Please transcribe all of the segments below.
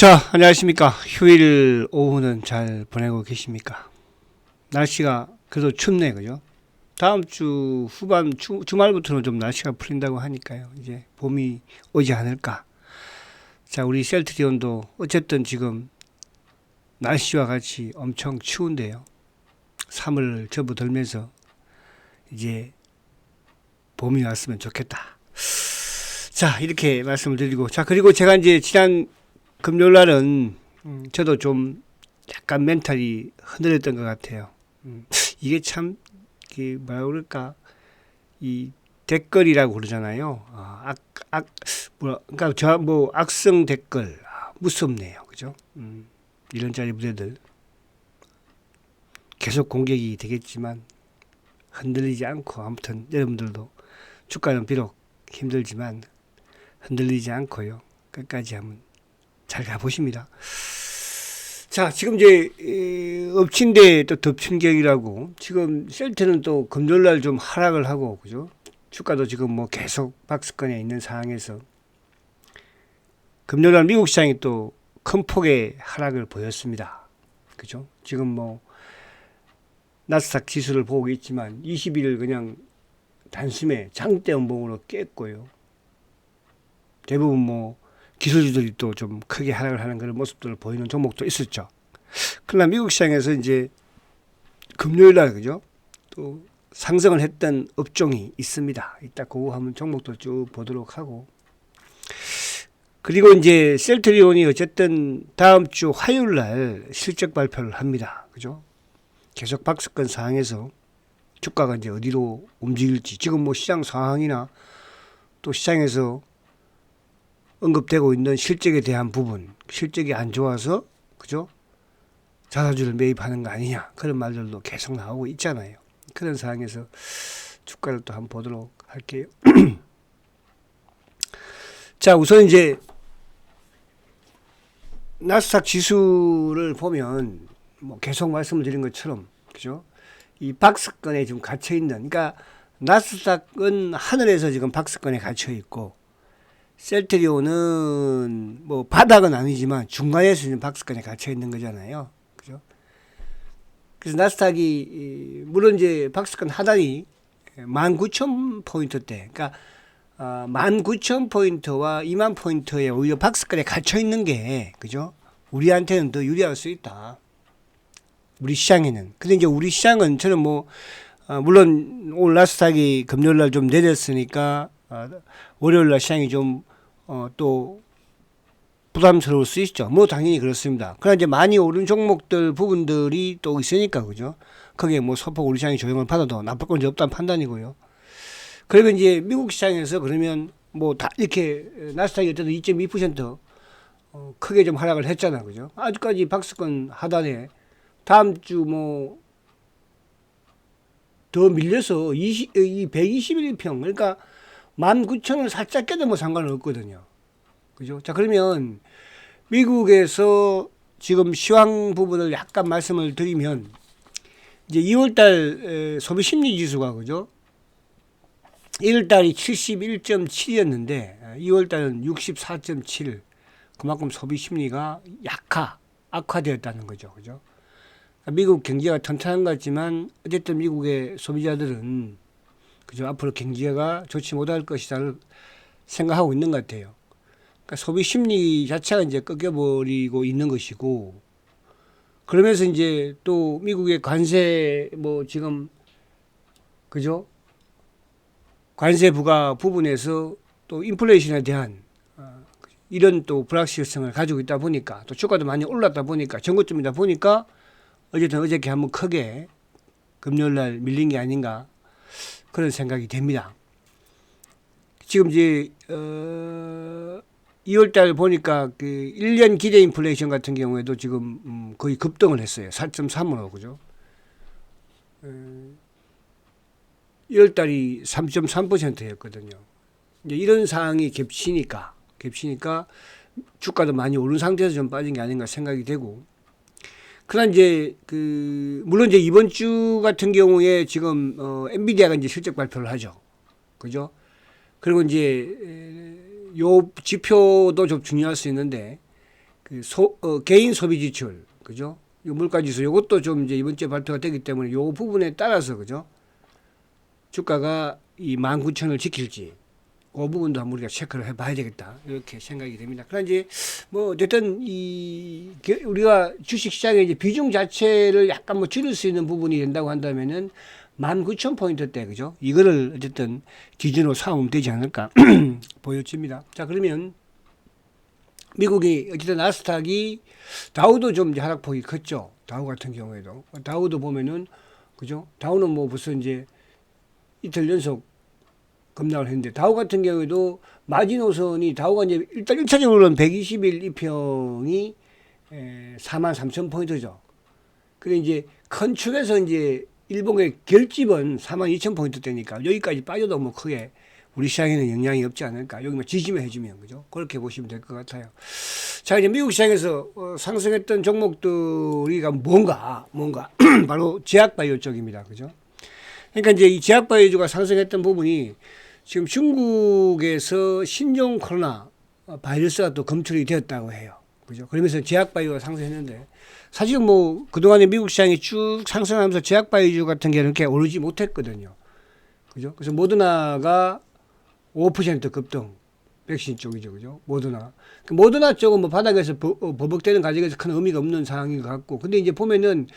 자, 안녕하십니까. 휴일 오후는 잘 보내고 계십니까? 날씨가 그래도 춥네, 그죠? 다음 주 후반 주말부터는 좀 날씨가 풀린다고 하니까요. 이제 봄이 오지 않을까. 자, 우리 셀트리온도 어쨌든 지금 날씨와 같이 엄청 추운데요. 3월 접어들면서 이제 봄이 왔으면 좋겠다. 자, 이렇게 말씀을 드리고, 자, 그리고 제가 이제 지난 금요일 날은 저도 좀 약간 멘탈이 흔들렸던 것 같아요. 이게 참 뭐라 그럴까, 이 댓글이라고 그러잖아요. 그러니까 저 뭐 악성 댓글 무섭네요, 그죠? 이런 짜리 무대들 계속 공격이 되겠지만 흔들리지 않고, 아무튼 여러분들도 주가는 비록 힘들지만 흔들리지 않고요, 끝까지 한번 잘 가보십니다. 자, 지금 이제 엎친데 또 덮친 격이라고, 지금 셀트는 또 금요일날 좀 하락을 하고, 그죠? 주가도 지금 뭐 계속 박스권에 있는 상황에서 금요일날 미국 시장이 또 큰 폭의 하락을 보였습니다. 그죠? 지금 뭐 나스닥 지수를 보고 있지만 20일을 그냥 단숨에 장대 음봉으로 깼고요. 대부분 뭐 기술주들이 또 좀 크게 하락을 하는 그런 모습들을 보이는 종목도 있었죠. 그러나 미국 시장에서 이제 금요일 날, 그죠? 또 상승을 했던 업종이 있습니다. 이따 그거 한번 종목도 쭉 보도록 하고. 그리고 이제 셀트리온이 어쨌든 다음 주 화요일 날 실적 발표를 합니다. 그죠? 계속 박스권 상황에서 주가가 이제 어디로 움직일지, 지금 뭐 시장 상황이나 또 시장에서 언급되고 있는 실적에 대한 부분, 실적이 안 좋아서, 그죠? 자사주를 매입하는 거 아니냐, 그런 말들도 계속 나오고 있잖아요. 그런 상황에서 주가를 또 한번 보도록 할게요. 자, 우선 이제 나스닥 지수를 보면 뭐 계속 말씀을 드린 것처럼, 그죠? 이 박스권에 지금 갇혀 있는, 그러니까 나스닥은 하늘에서 지금 박스권에 갇혀 있고, 셀트리온은 뭐 바닥은 아니지만 중간에서 지금 박스권에 갇혀 있는 거잖아요. 그죠? 그래서 나스닥이 물론 이제 박스권 하단이 19,000포인트대, 그러니까 19,000포인트와 20,000포인트에 오히려 박스권에 갇혀 있는 게, 그죠? 우리한테는 더 유리할 수 있다. 우리 시장에는. 근데 이제 우리 시장은 저는 뭐 물론 오늘 나스닥이 금요일 날 좀 내렸으니까 월요일 날 시장이 좀 또 부담스러울 수 있죠. 뭐 당연히 그렇습니다. 그러나 이제 많이 오른 종목들 부분들이 또 있으니까, 그죠? 거기에 뭐 소폭 우리 시장이 조정을 받아도 나쁠 건 없다는 판단이고요. 그러면 이제 미국 시장에서 그러면 뭐 다 이렇게 나스닥이 어쨌든 2.2% 크게 좀 하락을 했잖아, 그죠? 아직까지 박스권 하단에 다음 주 뭐 더 밀려서 이 121평, 그러니까 19,000을 살짝 깨도 뭐 상관은 없거든요. 그죠? 자, 그러면 미국에서 지금 시황 부분을 약간 말씀을 드리면, 이제 2월달 소비 심리 지수가, 그죠? 1월달이 71.7이었는데 2월달은 64.7. 그만큼 소비 심리가 악화되었다는 거죠. 그죠? 미국 경제가 튼튼한 것 같지만 어쨌든 미국의 소비자들은, 그죠, 앞으로 경제가 좋지 못할 것이다를 생각하고 있는 것 같아요. 그러니까 소비 심리 자체가 이제 꺾여버리고 있는 것이고, 그러면서 이제 또 미국의 관세 뭐 지금, 그죠, 관세 부과 부분에서 또 인플레이션에 대한 이런 또 불확실성을 가지고 있다 보니까, 또 주가도 많이 올랐다 보니까, 전고점이다 보니까 어쨌든 어저께 한번 크게 금요일 날 밀린 게 아닌가, 그런 생각이 됩니다. 지금 이제 2월달 보니까 그 1년 기대 인플레이션 같은 경우에도 지금 거의 급등을 했어요. 4.3으로, 그죠? 2월달이 3.3%였거든요. 이제 이런 상황이 겹치니까 주가도 많이 오른 상태에서 좀 빠진 게 아닌가 생각이 되고, 그러나 이제 물론 이제 이번 주 같은 경우에 지금 엔비디아가 이제 실적 발표를 하죠. 그죠? 그리고 이제 요 지표도 좀 중요할 수 있는데, 개인 소비 지출, 그죠? 이 물가 지수, 요것도 좀 이제 이번 주에 발표가 되기 때문에 요 부분에 따라서, 그죠? 주가가 이 19,000을 지킬지, 그 부분도 한번 우리가 체크를 해봐야 되겠다. 이렇게 생각이 됩니다. 그러나 이제 뭐 어쨌든 우리가 주식시장의 이제 비중 자체를 약간 뭐 줄일 수 있는 부분이 된다고 한다면은 19,000포인트대, 그죠? 이거를 어쨌든 기준으로 삼으면 되지 않을까 보여집니다. 자, 그러면 미국이 어쨌든 나스닥이 다우도 좀 이제 하락폭이 컸죠. 다우 같은 경우에도. 다우도 보면은, 그죠? 다우는 뭐 벌써 이제 이틀 연속 급락을 했는데, 다우 같은 경우에도 마지노선이 다우가 이제 일단 1차적으로는 120일 이평이 43,000포인트죠. 그래 이제 큰 축에서 이제 일본의 결집은 42,000포인트대니까 여기까지 빠져도 뭐 크게 우리 시장에는 영향이 없지 않을까. 여기만 지지만 해주면, 그죠? 그렇게 보시면 될 것 같아요. 자, 이제 미국 시장에서 상승했던 종목들이가 뭔가 바로 제약바이오 쪽입니다. 그죠? 그러니까 이제 이 제약바이오주가 상승했던 부분이 지금 중국에서 신종 코로나 바이러스가 또 검출이 되었다고 해요. 그죠? 그러면서 제약바이오가 상승했는데 사실은 뭐 그동안에 미국 시장이 쭉 상승하면서 제약바이오주 같은 경우는 이렇게 오르지 못했거든요. 그죠? 그래서 모더나가 5% 급등, 백신 쪽이죠. 그죠? 모더나 쪽은 뭐 바닥에서 버벅대는 가격에서 큰 의미가 없는 상황인 것 같고. 근데 이제 보면은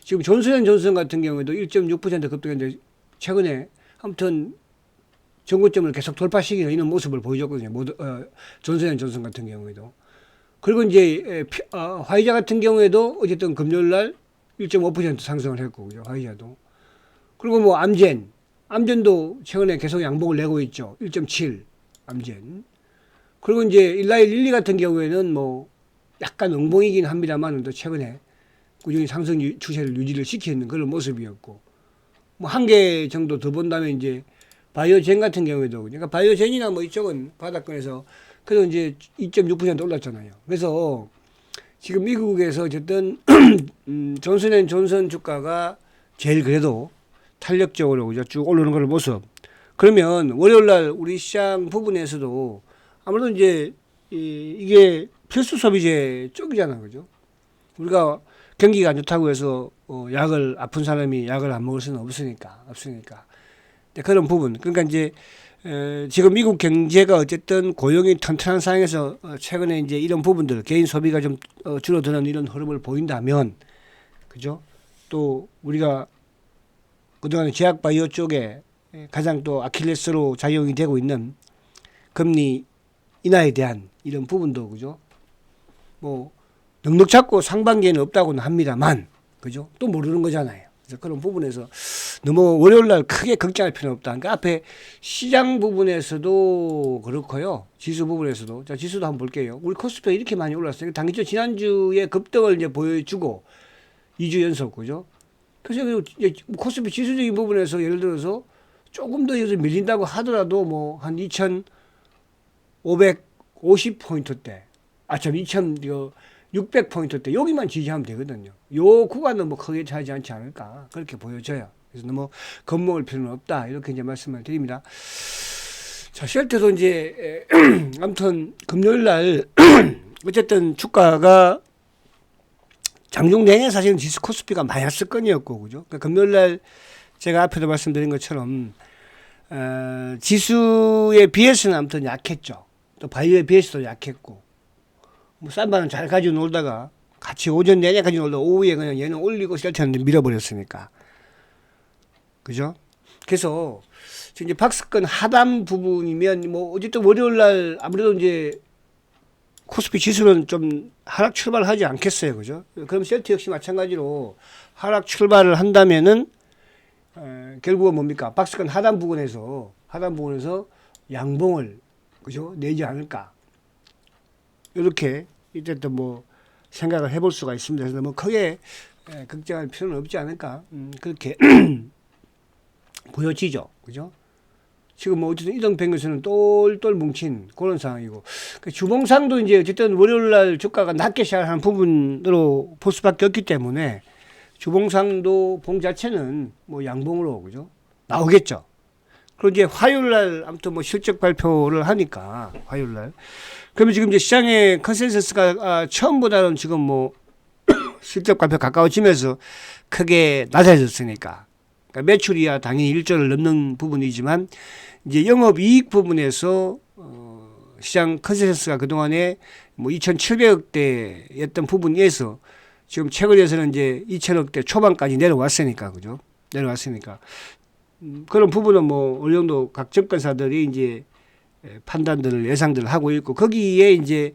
지금 존슨앤존슨 같은 경우에도 1.6% 급등했는데 최근에 아무튼 정고점을 계속 돌파시키는 이런 모습을 보여줬거든요. 존슨앤존슨 같은 경우에도. 그리고 이제 화이자 같은 경우에도 어쨌든 금요일 날 1.5% 상승을 했고, 그죠? 화이자도. 그리고 뭐 암젠도 최근에 계속 양봉을 내고 있죠. 1.7 암젠. 그리고 이제 일라이 릴리 같은 경우에는 뭐 약간 응봉이긴 합니다만 또 최근에 꾸준히 상승 추세를 유지를 시키는 그런 모습이었고, 뭐 한 개 정도 더 본다면 이제 바이오젠 같은 경우에도, 그러니까 바이오젠이나 뭐 이쪽은 바닥권에서 그래도 이제 2.6% 올랐잖아요. 그래서 지금 미국에서 어쨌든 존슨앤존슨 주가가 제일 그래도 탄력적으로 그죠? 쭉 오르는 그런 모습. 그러면 월요일 날 우리 시장 부분에서도 아무래도 이제 이게 필수 소비재 쪽이잖아, 그죠? 우리가 경기가 안 좋다고 해서 아픈 사람이 약을 안 먹을 수는 없으니까. 그런 부분. 그러니까 이제 지금 미국 경제가 어쨌든 고용이 튼튼한 상황에서 최근에 이제 이런 부분들, 개인 소비가 좀 줄어드는 이런 흐름을 보인다면, 그죠? 또 우리가 그동안 제약바이오 쪽에 가장 또 아킬레스로 작용이 되고 있는 금리 인하에 대한 이런 부분도, 그죠? 뭐 넉넉 잡고 상반기에는 없다고는 합니다만, 그죠? 또 모르는 거잖아요. 그래서 그런 부분에서 너무 월요일 날 크게 걱정할 필요는 없다. 그러니까 앞에 시장 부분에서도 그렇고요. 지수 부분에서도. 자, 지수도 한번 볼게요. 우리 코스피가 이렇게 많이 올랐어요. 당기죠. 지난주에 급등을 이제 보여주고 2주 연속, 그죠? 그래서 이제 코스피 지수적인 부분에서 예를 들어서 조금 더 여기서 밀린다고 하더라도 뭐 한 2,550포인트대, 2,600포인트대 여기만 지지하면 되거든요. 요 구간은 뭐 크게 차지 않지 않을까 그렇게 보여져요. 그래서 너무 겁먹을 필요는 없다 이렇게 이제 말씀을 드립니다. 자, 쉘터도 이제 아무튼 금요일 날 어쨌든 주가가 장중 내내 사실은 지수 코스피가 마이너스권이었고, 그죠? 그러니까 금요일 날 제가 앞에도 말씀드린 것처럼 지수에 비해서는 아무튼 약했죠. 또 바이오에 비해서도 약했고, 뭐 쌈바는 잘 가지고 놀다가 같이 오전 내내 가지고 놀다가 오후에 그냥 얘는 올리고 셀트한테 밀어버렸으니까, 그죠? 그래서 지금 이제 박스권 하단 부분이면 뭐 어쨌든 월요일 날 아무래도 이제 코스피 지수는 좀 하락 출발하지 않겠어요, 그죠? 그럼 셀트 역시 마찬가지로 하락 출발을 한다면은 결국은 뭡니까? 박스권 하단 부분에서 양봉을, 그죠? 내지 않을까? 이렇게 이때도 뭐 생각을 해볼 수가 있습니다. 그래서 뭐 크게 걱정할 필요는 없지 않을까? 그렇게 보여지죠, 그죠? 지금 뭐 어쨌든 이동평균선은 똘똘 뭉친 그런 상황이고, 주봉상도 이제 어쨌든 월요일날 주가가 낮게 시작하는 부분으로 볼 수밖에 없기 때문에 주봉상도 봉 자체는 뭐 양봉으로, 그죠? 나오겠죠. 그리고 이제 화요일 날 아무튼 뭐 실적 발표를 하니까 화요일 날. 그러면 지금 이제 시장의 컨센서스가 처음보다는 지금 뭐 실적 발표 가까워지면서 크게 낮아졌으니까. 그러니까 매출이야 당연히 1조를 넘는 부분이지만 이제 영업이익 부분에서 시장 컨센서스가 그동안에 뭐 2,700억대였던 부분에서 지금 최근에서는 이제 2,000억대 초반까지 내려왔으니까, 그죠? 내려왔으니까. 그런 부분은 뭐 어느 정도 각 증권사들이 이제 판단들을 예상들을 하고 있고 거기에 이제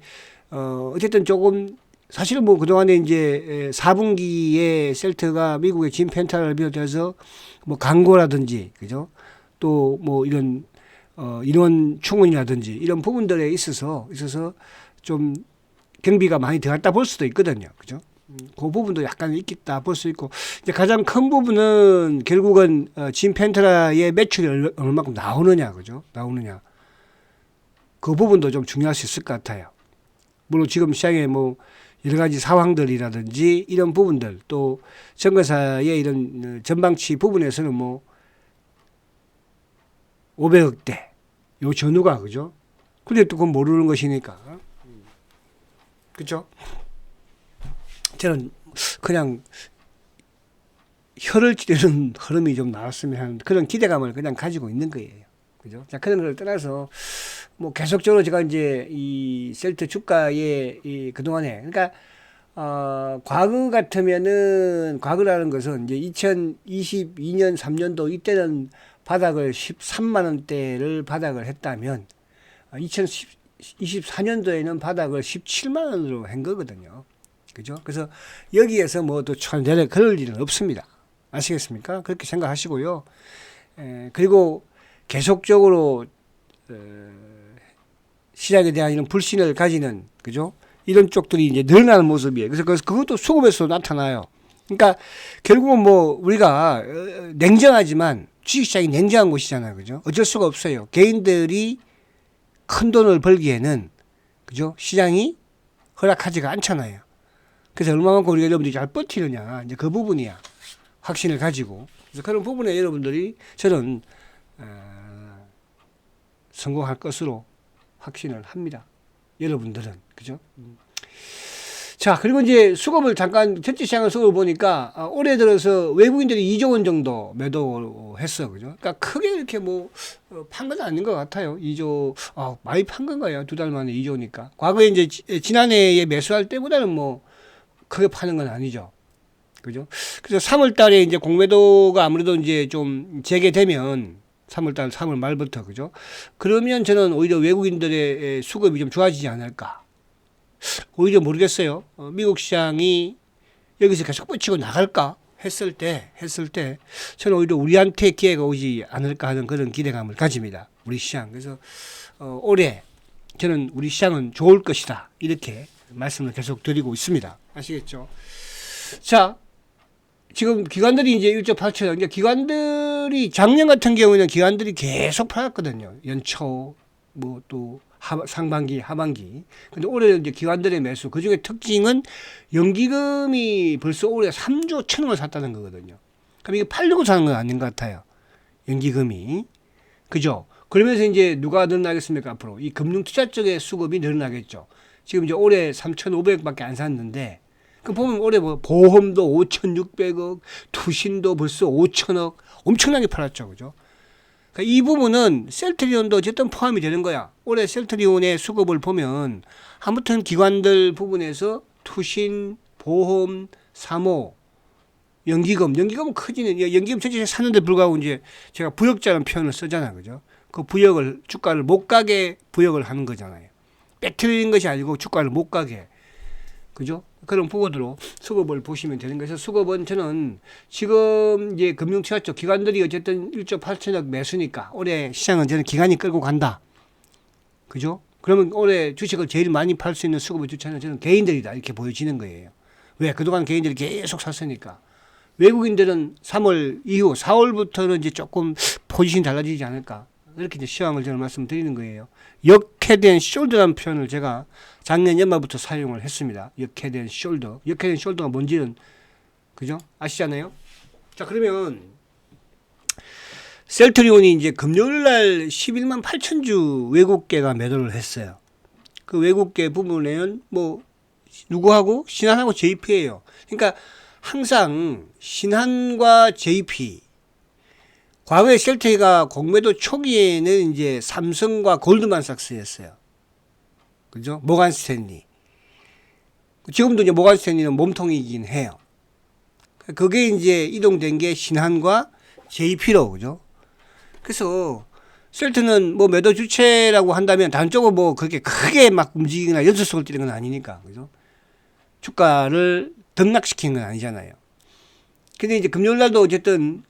어쨌든 조금 사실은 뭐 그동안에 이제 4분기에 셀트가 미국의 진 펜타를 비롯해서 뭐 광고라든지 그죠? 또 뭐 이런 인원 충원이라든지 이런 부분들에 있어서 좀 경비가 많이 들어갔다 볼 수도 있거든요. 그죠? 그 부분도 약간 있겠다 볼 수 있고 이제 가장 큰 부분은 결국은 진 펜트라의 매출이 얼마큼 나오느냐, 그죠? 나오느냐. 그 부분도 좀 중요할 수 있을 것 같아요. 물론 지금 시장에 뭐 여러 가지 상황들이라든지 이런 부분들 또 증권사의 이런 전방치 부분에서는 뭐 500억대 요 전후가 그죠? 근데 또 그건 모르는 것이니까 그죠? 저는 그냥 혀를 찌르는 흐름이 좀 나왔으면 하는 그런 기대감을 그냥 가지고 있는 거예요. 그죠? 자, 그런 걸 떠나서 뭐 계속적으로 제가 이제 이 셀트 주가의 이 그동안에 그러니까 과거 같으면은 과거라는 것은 이제 2022년 3년도 이때는 바닥을 13만 원대를 바닥을 했다면 2024년도에는 바닥을 17만 원으로 한 거거든요. 그죠? 그래서 여기에서 뭐 또 내려 그럴 일은 없습니다. 아시겠습니까? 그렇게 생각하시고요. 그리고 계속적으로 시장에 대한 이런 불신을 가지는 그죠? 이런 쪽들이 이제 늘어나는 모습이에요. 그래서 그것도 수급에서 나타나요. 그러니까 결국은 뭐 우리가 냉정하지만 주식시장이 냉정한 곳이잖아요. 그죠? 어쩔 수가 없어요. 개인들이 큰 돈을 벌기에는 그죠? 시장이 허락하지가 않잖아요. 그래서 얼마만큼 우리가 여러분들이 잘 버티느냐 이제 그 부분이야. 확신을 가지고. 그래서 그런 부분에 여러분들이 저는 성공할 것으로 확신을 합니다. 여러분들은 그죠? 자, 그리고 이제 수급을 잠깐 전체 시장을 수급을 보니까 올해 들어서 외국인들이 2조 원 정도 매도했어, 그죠? 그러니까 크게 이렇게 뭐 판 건 아닌 것 같아요. 2조 많이 판 건가요? 2달 만에 2조니까. 과거에 이제 지난해에 매수할 때보다는 뭐 크게 파는 건 아니죠. 그죠? 그래서 3월 달에 이제 공매도가 아무래도 이제 좀 재개되면 3월 말부터, 그죠? 그러면 저는 오히려 외국인들의 수급이 좀 좋아지지 않을까. 오히려 모르겠어요. 미국 시장이 여기서 계속 뻗치고 나갈까 했을 때 저는 오히려 우리한테 기회가 오지 않을까 하는 그런 기대감을 가집니다. 우리 시장. 그래서 올해 저는 우리 시장은 좋을 것이다. 이렇게 말씀을 계속 드리고 있습니다. 아시겠죠? 자, 지금 기관들이 이제 1조 8천억. 이제 기관들이 작년 같은 경우는 기관들이 계속 팔았거든요. 연초, 뭐 또 상반기, 하반기. 근데 올해 이제 기관들의 매수. 그 중에 특징은 연기금이 벌써 올해 3조 1천억을 샀다는 거거든요. 그럼 이게 팔려고 사는 건 아닌 것 같아요. 연기금이. 그죠? 그러면서 이제 누가 늘어나겠습니까? 앞으로. 이 금융투자 쪽의 수급이 늘어나겠죠. 지금 이제 올해 3,500억밖에 안 샀는데 그 보면 올해 뭐 보험도 5,600억, 투신도 벌써 5천억 엄청나게 팔았죠. 그죠? 그러니까 이 부분은 셀트리온도 어쨌든 포함이 되는 거야. 올해 셀트리온의 수급을 보면 아무튼 기관들 부분에서 투신, 보험, 사모, 연기금은 커지는 연기금 전체 사는데 불구하고 이제 제가 부역자라는 표현을 쓰잖아. 그죠? 그 부역을 주가를 못 가게 부역을 하는 거잖아요. 빼트리는 것이 아니고 주가를 못 가게. 그죠? 그런 부분으로 수급을 보시면 되는 거예요. 그래서 수급은 저는 지금 이제 금융투자 쪽 기관들이 어쨌든 1조 8천억 매수니까 올해 시장은 저는 기관이 끌고 간다. 그죠? 그러면 올해 주식을 제일 많이 팔 수 있는 수급의 주체는 저는 개인들이다. 이렇게 보여지는 거예요. 왜? 그동안 개인들이 계속 샀으니까. 외국인들은 3월 이후 4월부터는 이제 조금 포지션이 달라지지 않을까. 이렇게 이제 시황을 저는 말씀드리는 거예요. 역헤드앤 숄더라는 표현을 제가 작년 연말부터 사용을 했습니다. 역헤드앤 숄더. 역헤드앤 숄더가 뭔지는 그죠? 아시잖아요? 자, 그러면 셀트리온이 이제 금요일 날 11만 8천 주 외국계가 매도를 했어요. 그 외국계 부분에는 뭐 누구하고 신한하고 JP예요. 그러니까 항상 신한과 JP, 과거에 셀트리가 공매도 초기에는 이제 삼성과 골드만삭스였어요. 그죠? 모간 스탠리. 지금도 이제 모간 스탠리는 몸통이긴 해요. 그게 이제 이동된 게 신한과 JP로, 그죠? 그래서 셀트는 뭐 매도 주체라고 한다면 단적으로 뭐 그렇게 크게 막 움직이거나 연속성을 띠는 건 아니니까, 그죠? 주가를 등락시키는 건 아니잖아요. 근데 이제 금요일 날도 어쨌든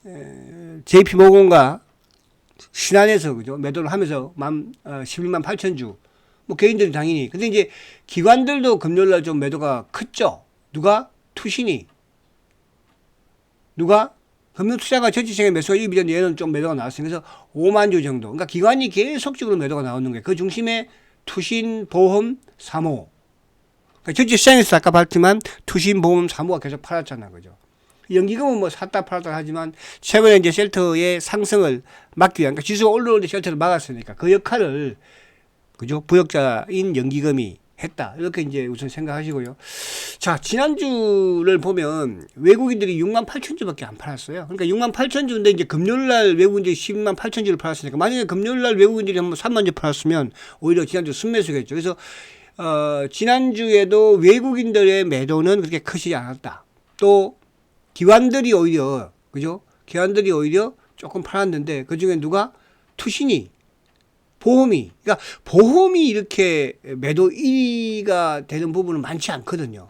JP 모건과 신한에서, 그죠? 매도를 하면서 11만 8천 주. 뭐 개인들이 당연히. 근데 이제 기관들도 금요일 날 좀 매도가 컸죠. 누가? 투신이. 누가? 금융투자가 전체적인 매수가 1비전 얘는 좀 매도가 나왔어요. 그래서 5만 주 정도. 그러니까 기관이 계속적으로 매도가 나오는 거예요. 그 중심에 투신, 보험, 사모. 그러니까 전체 시장에서 아까 봤지만 투신, 보험, 사모가 계속 팔았잖아. 그죠? 연기금은 뭐 샀다 팔았다 하지만 최근에 이제 셀트의 상승을 막기 위한, 그러니까 지수가 올라오는데 셀트를 막았으니까 그 역할을, 그죠? 부역자인 연기금이 했다. 이렇게 이제 우선 생각하시고요. 자, 지난주를 보면 외국인들이 6만 8천 주밖에 안 팔았어요. 그러니까 6만 8천 주인데 이제 금요일 날 외국인들이 10만 8천 주를 팔았으니까 만약에 금요일 날 외국인들이 한번 3만 주 팔았으면 오히려 지난주 순매수겠죠. 그래서 지난주에도 외국인들의 매도는 그렇게 크지 않았다. 또 기관들이 오히려, 그죠? 기관들이 오히려 조금 팔았는데 그중에 누가? 투신이, 보험이. 그러니까 보험이 이렇게 매도 1위가 되는 부분은 많지 않거든요.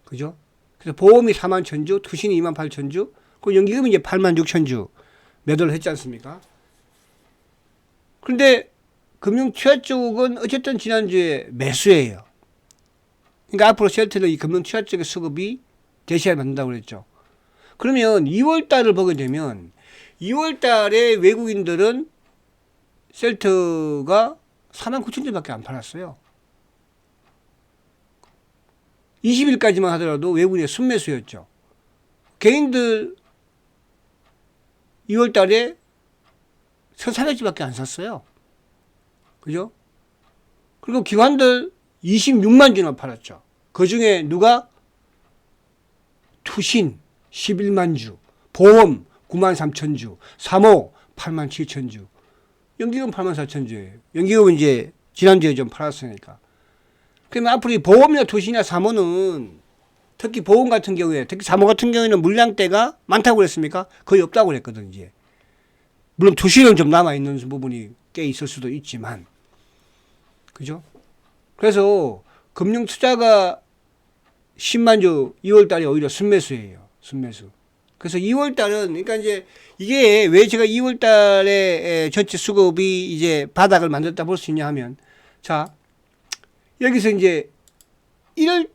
그죠? 그래서 보험이 4만 천주, 투신이 2만 8천 주, 그리고 연기금이 이제 8만 6천 주 매도를 했지 않습니까? 그런데 금융투자 쪽은 어쨌든 지난주에 매수예요. 그러니까 앞으로 셀트는 이 금융투자 쪽의 수급이 대시를 받는다고 그랬죠. 그러면 2월 달을 보게 되면 2월 달에 외국인들은 셀트가 4만 9천 주밖에 안 팔았어요. 20일까지만 하더라도 외국인의 순매수였죠. 개인들 2월 달에 1,400주밖에 안 샀어요. 그죠? 그리고 기관들 26만 주나 팔았죠. 그 중에 누가? 투신 11만 주, 보험 9만 3천 주, 사모 8만 7천 주, 연기금 8만 4천 주예요. 연기금은 이제 지난주에 좀 팔았으니까. 그러면 앞으로 이 보험이나 투신이나 사모는 특히 보험 같은 경우에, 특히 사모 같은 경우에는 물량대가 많다고 그랬습니까? 거의 없다고 그랬거든, 이제. 물론 투신은 좀 남아있는 부분이 꽤 있을 수도 있지만. 그죠? 그래서 금융투자가 10만 주 2월 달에 오히려 순매수예요. 순매수. 그래서 2월 달은, 그러니까 이제 이게 왜 제가 2월 달에 전체 수급이 이제 바닥을 만들었다 볼 수 있냐 하면, 자, 여기서 이제 1월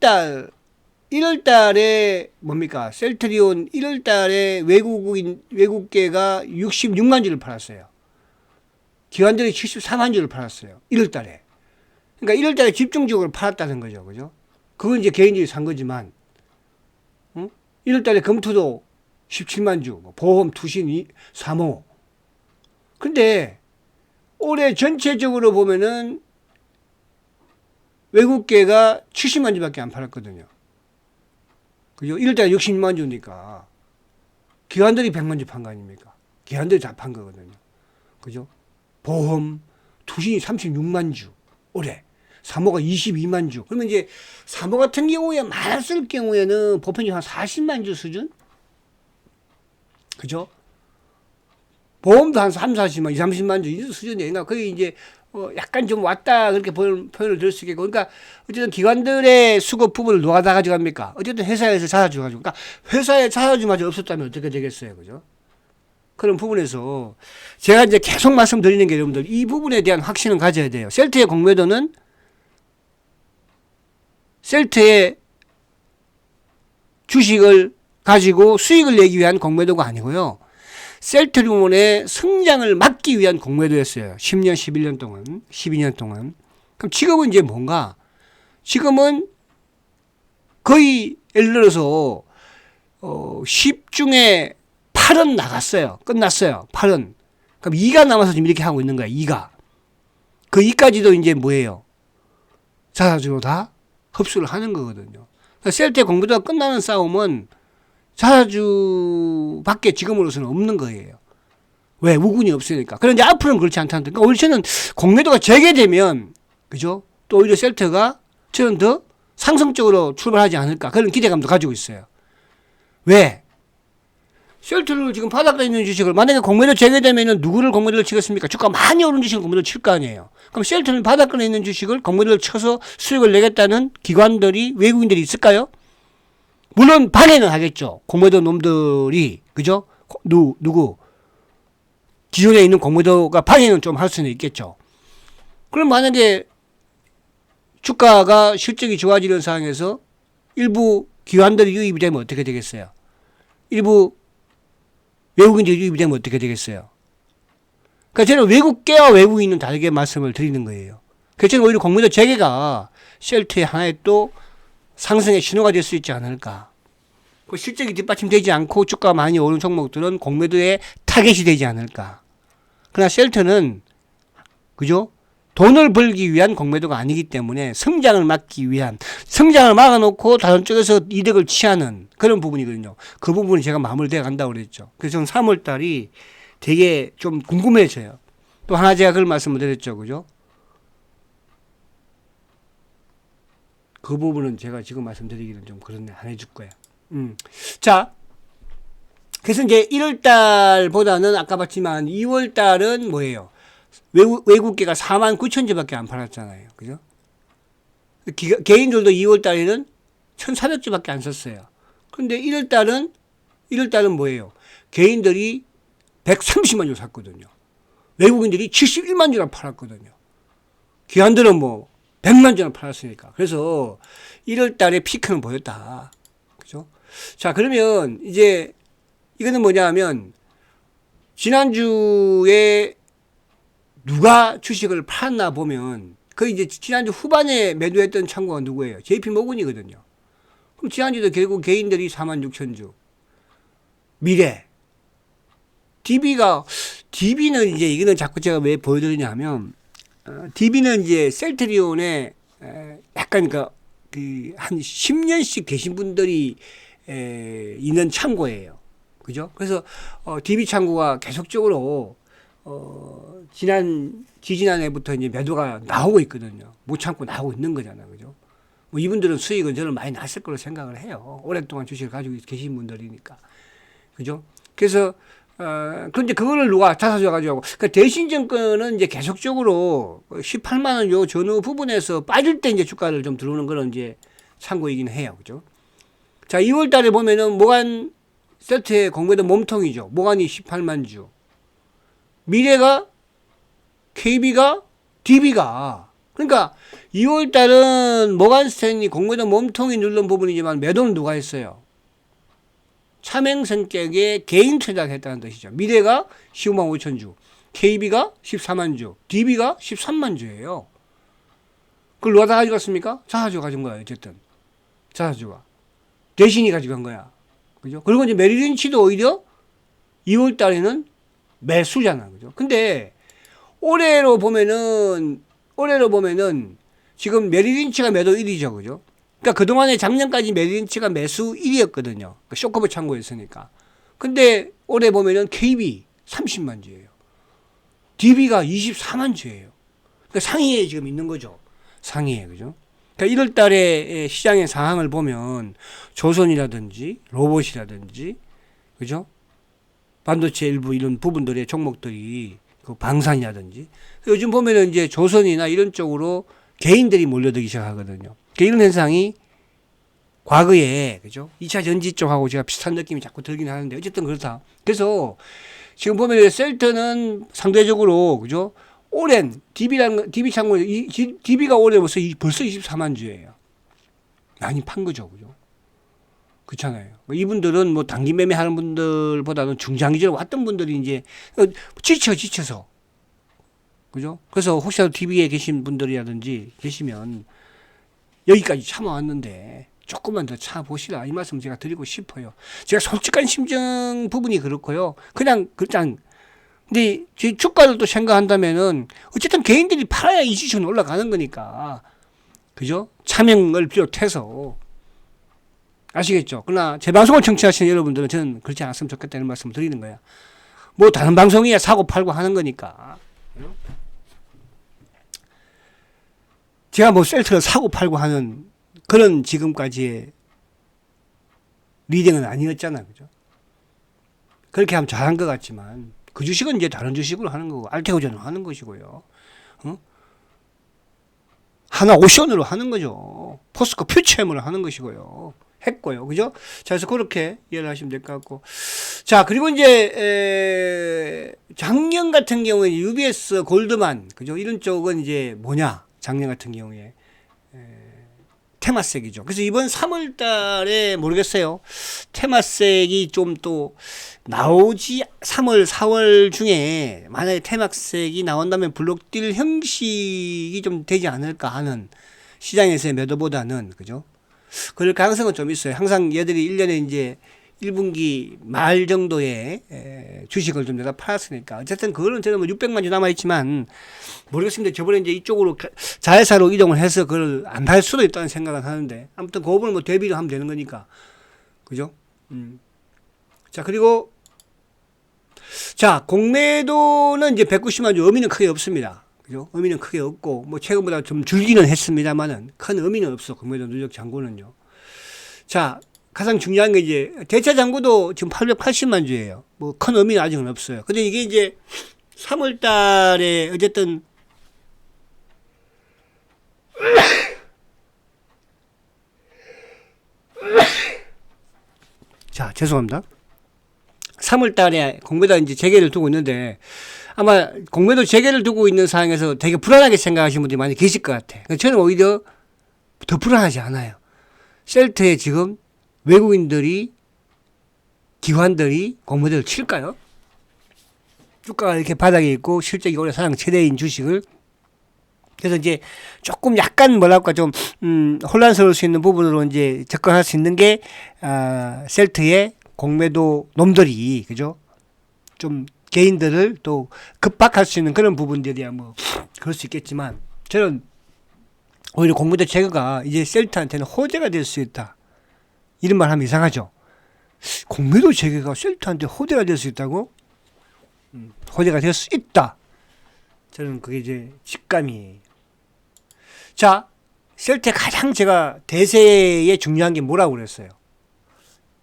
달에 뭡니까? 셀트리온 1월 달에 외국계가 66만 주를 팔았어요. 기관들이 74만 주를 팔았어요. 1월 달에. 그러니까 1월 달에 집중적으로 팔았다는 거죠. 그죠? 그건 이제 개인들이 산 거지만, 1월 달에 금투도 17만 주, 보험, 투신, 사모. 근데 올해 전체적으로 보면은 외국계가 70만 주밖에 안 팔았거든요. 그죠? 1월 달에 66만 주니까 기관들이 100만 주 판 거 아닙니까? 기관들이 다 판 거거든요. 그죠? 보험, 투신이 36만 주, 올해. 사모가 22만 주. 그러면 이제 사모 같은 경우에 많았을 경우에는 보편적으로 한 40만 주 수준? 그죠? 보험도 한 3, 40만, 2, 30만 주 이 수준이에요. 그러니까 거의 이제 약간 좀 왔다 그렇게 표현을 드릴 수 있겠고, 그러니까 어쨌든 기관들의 수급 부분을 누가 다 가져갑니까? 어쨌든 회사에서 찾아줘가지고, 그러니까 회사에 찾아주마저 없었다면 어떻게 되겠어요, 그죠? 그런 부분에서 제가 이제 계속 말씀드리는 게 여러분들 이 부분에 대한 확신을 가져야 돼요. 셀트의 공매도는 셀트의 주식을 가지고 수익을 내기 위한 공매도가 아니고요. 셀트리온의 성장을 막기 위한 공매도였어요. 10년, 11년 동안, 12년 동안. 그럼 지금은 이제 뭔가? 지금은 거의 예를 들어서 10 중에 8은 나갔어요. 끝났어요. 8은. 그럼 2가 남아서 지금 이렇게 하고 있는 거야. 2가. 그 2까지도 이제 뭐예요? 자사주로 다 흡수를 하는 거거든요. 그러니까 셀트의 공매도가 끝나는 싸움은 자사주밖에 지금으로서는 없는 거예요. 왜? 우군이 없으니까. 그런데 앞으로는 그렇지 않다는 거예요. 그러니까 오히려 저는 공매도가 재개되면, 그죠? 또 오히려 셀트가 저는 더 상승적으로 출발하지 않을까. 그런 기대감도 가지고 있어요. 왜? 셀트를 지금 바닥에 있는 주식을 만약에 공매도 재개되면 누구를 공매도를 치겠습니까? 주가 많이 오른 주식을 공매도를 칠 거 아니에요. 그럼 셀트는 바닥에 있는 주식을 공매도를 쳐서 수익을 내겠다는 기관들이 외국인들이 있을까요? 물론 방해는 하겠죠. 공매도 놈들이 그죠? 누구 기존에 있는 공매도가 방해는 좀 할 수는 있겠죠. 그럼 만약에 주가가 실적이 좋아지는 상황에서 일부 기관들이 유입이 되면 어떻게 되겠어요? 일부 외국인들이 유입이 되면 어떻게 되겠어요? 그러니까 저는 외국계와 외국인은 다르게 말씀을 드리는 거예요. 그래서 저는 오히려 공매도 재개가 셀트의 하나의 또 상승의 신호가 될 수 있지 않을까. 그 실적이 뒷받침되지 않고 주가가 많이 오른 종목들은 공매도의 타겟이 되지 않을까. 그러나 셀트는 그죠? 돈을 벌기 위한 공매도가 아니기 때문에 성장을 막기 위한, 성장을 막아놓고 다른 쪽에서 이득을 취하는 그런 부분이거든요. 그 부분이 제가 마무리되어 간다고 그랬죠. 그래서 저는 3월 달이 되게 좀 궁금해져요. 또 하나 제가 그런 말씀을 드렸죠. 그죠? 그 부분은 제가 지금 말씀드리기는 좀 그렇네. 안 해줄 거야. 자. 그래서 이제 1월 달보다는 아까 봤지만 2월 달은 뭐예요? 외국계가 49,000주밖에 안 팔았잖아요. 그죠? 개인들도 2월 달에는 1,400주밖에 안 썼어요. 그런데 1월 달은 뭐예요? 개인들이 130만 주 샀거든요. 외국인들이 71만 주나 팔았거든요. 기관들은 뭐 100만 주나 팔았으니까. 그래서 1월 달에 피크는 보였다. 그죠? 자, 그러면 이제 이거는 뭐냐 하면 지난주에 누가 주식을 팔았나 보면 그 이제 지난주 후반에 매도했던 창구가 누구예요? JP모건이거든요. 그럼 지난주도 결국 개인들이 46,000주. 미래. DB는 이제 이거는 자꾸 제가 왜 보여드리냐 하면 DB는 이제 셀트리온에 약간 한 10년씩 계신 분들이 있는 창고예요. 그죠? 그래서 DB 창구가 계속적으로 지지난해부터 이제 매도가 나오고 있거든요. 못 참고 나오고 있는 거잖아요. 그죠? 뭐 이분들은 수익은 저는 많이 났을 거로 생각을 해요. 오랫동안 주식을 가지고 계신 분들이니까. 그죠? 그래서 그런데 그거를 누가 자사주 가지고 그러니까 대신증권은 이제 계속적으로 18만 원 요 전후 부분에서 빠질 때 이제 주가를 좀 들어오는 그런 이제 창고이긴 해요. 그죠? 자, 2월 달에 보면은 모간 세트의 공매도 몸통이죠. 모간이 18만 주. 미래가, KB가, DB가. 그러니까 2월 달은 모간 스탠리 공매도 몸통이 누른 부분이지만 매도는 누가 했어요? 차명 성격의 개인 투자했다는 뜻이죠. 미래가 15만 5천 주, KB가 14만 주, DB가 13만 주예요. 그걸 누가 다 가져갔습니까? 자사주가 가진 거예요. 어쨌든 자사주가 대신이 가져간 거야. 그죠? 그리고 이제 메리린치도 오히려 2월 달에는 매수잖아. 그죠? 근데 올해로 보면은 지금 메리린치가 매도 1위죠. 그죠? 그러니까 그동안에 작년까지 메리린치가 매수 1위였거든요. 그러니까 쇼커브 창고였으니까. 근데 올해 보면은 KB 30만 주예요. DB가 24만 주예요. 그러니까 상위에 지금 있는 거죠. 상위에. 그죠? 그러니까 1월 달에 시장의 상황을 보면 조선이라든지 로봇이라든지 그죠? 반도체 일부 이런 부분들의 종목들이 그 방산이라든지 요즘 보면은 이제 조선이나 이런 쪽으로 개인들이 몰려들기 시작하거든요. 그러니까 이런 현상이 과거에 그죠? 2차 전지 쪽하고 제가 비슷한 느낌이 자꾸 들긴 하는데 어쨌든 그렇다. 그래서 지금 보면 셀트는 상대적으로 그죠? 오랜 DB 창고 DB가 올해 벌써 24만 주예요. 많이 판 거죠, 그죠? 그렇잖아요. 이분들은 뭐 단기 매매하는 분들보다는 중장기적으로 왔던 분들이 이제 지쳐서 그죠? 그래서 혹시라도 DB에 계신 분들이라든지 계시면 여기까지 참아왔는데 조금만 더 참아보시라 이 말씀 제가 드리고 싶어요. 제가 솔직한 심정 부분이 그렇고요. 그냥 근데 주가를 또 생각한다면은 어쨌든 개인들이 팔아야 이 주식은 올라가는 거니까. 그죠? 차명을 비롯해서. 아시겠죠? 그러나 제 방송을 청취하시는 여러분들은 저는 그렇지 않았으면 좋겠다는 말씀을 드리는 거야. 뭐 다른 방송이야 사고 팔고 하는 거니까. 제가 뭐 셀트를 사고 팔고 하는 그런 지금까지의 리딩은 아니었잖아. 그죠? 그렇게 하면 잘한 것 같지만 그 주식은 이제 다른 주식으로 하는 거고 알테오전으로 하는 것이고요. 어? 하나오션으로 하는 거죠. 포스코 퓨처엠으로 하는 것이고요. 했고요. 그죠? 자, 그래서 그렇게 이해를 하시면 될 것 같고. 자, 그리고 이제, 작년 같은 경우에 UBS, 골드만, 그죠? 이런 쪽은 이제 뭐냐? 작년 같은 경우에. 테마색이죠. 그래서 이번 3월 달에 모르겠어요. 테마색이 좀 또 나오지 3월, 4월 중에 만약에 테마색이 나온다면 블록 뛸 형식이 좀 되지 않을까 하는 시장에서의 매도보다는 그죠? 그럴 가능성은 좀 있어요. 항상 얘들이 1년에 이제 1분기 말 정도의 주식을 좀 내가 팔았으니까. 어쨌든 그거는 저는 뭐 600만 주 남아있지만 모르겠습니다. 저번에 이제 이쪽으로 자회사로 이동을 해서 그걸 안 할 수도 있다는 생각은 하는데 아무튼 그 부분은 뭐 대비를 하면 되는 거니까. 그죠? 자, 그리고 자, 공매도는 이제 190만 주 의미는 크게 없습니다. 그죠? 의미는 크게 없고, 뭐, 최근보다 좀 줄기는 했습니다만은, 큰 의미는 없어. 공매도 누적 잔고는요. 자, 가장 중요한 게 이제, 대차 잔고도 지금 880만 주예요. 뭐, 큰 의미는 아직은 없어요. 근데 이게 이제, 3월 달에, 어쨌든, 자, 죄송합니다. 3월 달에 공매도 이제 재개를 두고 있는데, 아마 공매도 재개를 두고 있는 상황에서 되게 불안하게 생각하시는 분들이 많이 계실 것 같아. 저는 오히려 더 불안하지 않아요. 셀트에 지금 외국인들이, 기관들이 공매도를 칠까요? 주가가 이렇게 바닥에 있고 실적이 올해 사상 최대인 주식을. 그래서 이제 조금 약간 뭐랄까 좀, 혼란스러울 수 있는 부분으로 이제 접근할 수 있는 게, 셀트의 공매도 놈들이, 그죠? 좀 개인들을 또 급박할 수 있는 그런 부분들이야 뭐 그럴 수 있겠지만 저는 오히려 공매도 제거가 이제 셀트한테는 호재가 될 수 있다. 이런 말 하면 이상하죠. 공매도 제거가 셀트한테 호재가 될 수 있다고? 호재가 될 수 있다. 저는 그게 이제 직감이에요. 자, 셀트에 가장 제가 대세에 중요한 게 뭐라고 그랬어요?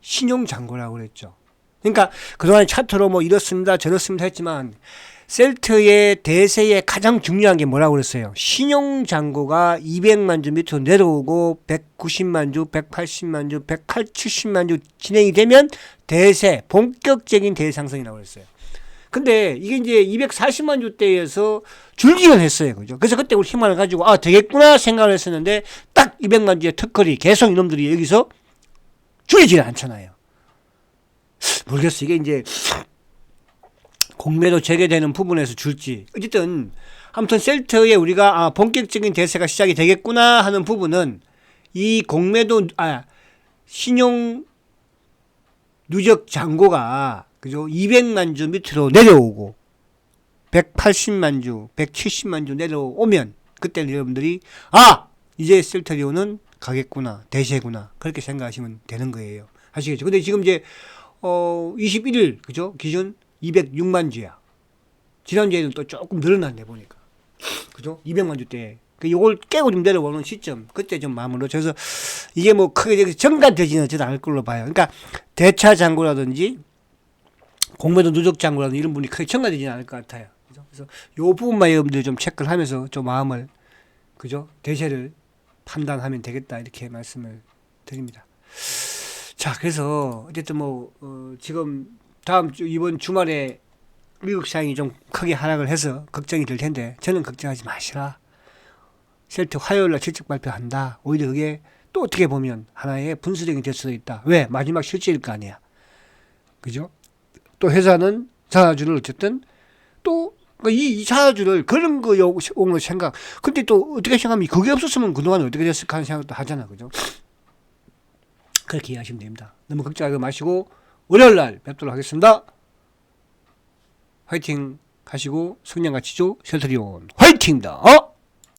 신용잔고라고 그랬죠. 그러니까 그동안 차트로 뭐 이렇습니다 저렇습니다 했지만 셀트의 대세에 가장 중요한 게 뭐라고 그랬어요? 신용잔고가 200만 주 밑으로 내려오고 190만 주, 180만 주, 170만 주 진행이 되면 대세, 본격적인 대상승이 나오고 그랬어요. 근데 이게 이제 240만 주대에서 줄기는 했어요. 그죠? 그래서 그때 우리 희망을 가지고 되겠구나 생각을 했었는데 딱 200만 주의 특허리 계속 이놈들이 여기서 줄이질 않잖아요. 모르겠어. 이게 이제 공매도 재개되는 부분에서 줄지. 어쨌든 아무튼 셀트에 우리가 본격적인 대세가 시작이 되겠구나 하는 부분은 이 공매도 신용 누적 잔고가 그죠? 200만 주 밑으로 내려오고 180만 주, 170만 주 내려오면 그때 여러분들이 이제 셀트리온은 가겠구나, 대세구나 그렇게 생각하시면 되는 거예요. 아시겠죠? 근데 지금 이제 21일 그죠? 기준 206만 주야. 지난주에는 또 조금 늘어났네 보니까. 그죠? 200만 주대. 요걸 깨고 좀 내려오는 시점. 그때 좀 마음으로. 그래서 이게 뭐 크게 정가되지는 않을 걸로 봐요. 그러니까 대차 잔고라든지 공매도 누적 잔고라든지 이런 분이 크게 정가되지는 않을 것 같아요. 그죠? 그래서 요 부분만 여러분들이 좀 체크를 하면서 좀 마음을 그죠? 대세를 판단하면 되겠다 이렇게 말씀을 드립니다. 자, 그래서 어쨌든 뭐 지금 다음 주 이번 주말에 미국 시장이 좀 크게 하락을 해서 걱정이 될 텐데 저는 걱정하지 마시라. 셀트 화요일날 실적 발표한다. 오히려 그게 또 어떻게 보면 하나의 분수령이 될 수도 있다. 왜? 마지막 실적일 거 아니야. 그죠? 또 회사는 자사주를 어쨌든 또 이 자사주를 그런 거용으로 생각. 근데 또 어떻게 생각하면 그게 없었으면 그동안 어떻게 됐을까 하는 생각도 하잖아. 그죠? 그렇게 이해하시면 됩니다. 너무 걱정하지 마시고 월요일날 뵙도록 하겠습니다. 화이팅 하시고 성냥 가치죠. 셀트리온 화이팅입니다.